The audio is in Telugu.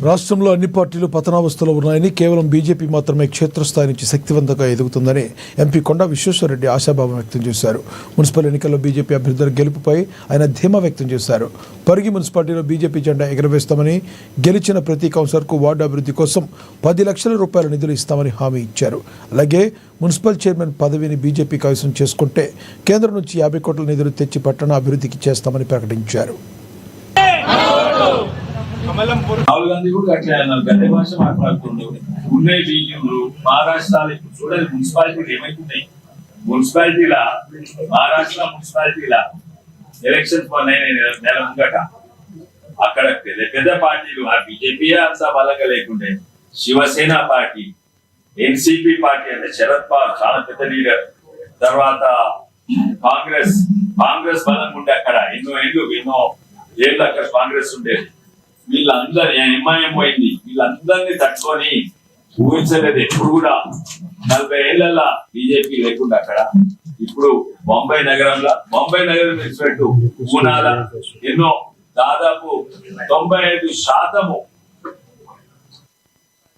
రాష్ట్రంలో అన్ని పార్టీలు పతనావస్థలో ఉన్నాయని, కేవలం బీజేపీ మాత్రమే క్షేత్రస్థాయి నుంచి శక్తివంతంగా ఎదుగుతుందని ఎంపీ కొండా విశ్వేశ్వరరెడ్డి ఆశాభావం వ్యక్తం చేశారు. మున్సిపల్ ఎన్నికల్లో బీజేపీ అభ్యర్థుల గెలుపుపై ఆయన ధీమా వ్యక్తం చేశారు. పరిగి మున్సిపాలిటీలో బీజేపీ జెండా ఎగరవేస్తామని, గెలిచిన ప్రతి కౌన్సిలర్కు వార్డు అభివృద్ధి కోసం 10 లక్షల రూపాయల నిధులు ఇస్తామని హామీ ఇచ్చారు. అలాగే మున్సిపల్ చైర్మన్ పదవిని బీజేపీ కైవసం చేసుకుంటే కేంద్రం నుంచి 50 కోట్ల నిధులు తెచ్చి పట్టణ అభివృద్ధికి చేస్తామని ప్రకటించారు. రాహుల్ గాంధీ కూడా అట్లా అన్నారు, గద్దె భాష మాట్లాడుతుండ్రు. ఉన్నాయి బియ్యంలు మహారాష్ట్రలో ఇప్పుడు చూడండి మున్సిపాలిటీలు ఏమైతున్నాయి. మున్సిపాలిటీల మహారాష్ట్ర మున్సిపాలిటీల ఎలక్షన్స్ నెల ముంగట అక్కడ పెద్ద పెద్ద పార్టీలు, ఆ బీజేపీ అంతా బలంగా లేకుండే శివసేన పార్టీ, ఎన్సిపి పార్టీ అంటే శరద్ పవార్ చాలా పెద్ద లీడర్, తర్వాత కాంగ్రెస్ బలంగా ఉండే అక్కడ ఎన్నో ఏళ్ళు అక్కడ కాంగ్రెస్ ఉండేది. వీళ్ళందరూ ఎంఐఎం పోయింది, వీళ్ళందరినీ తట్టుకొని ఊహించలేదు ఎప్పుడు కూడా. 40 ఏళ్లలో బీజేపీ లేకుండా అక్కడ ఇప్పుడు బొంబాయి నగరం ఇచ్చినట్టు పూనాల ఎన్నో దాదాపు 95%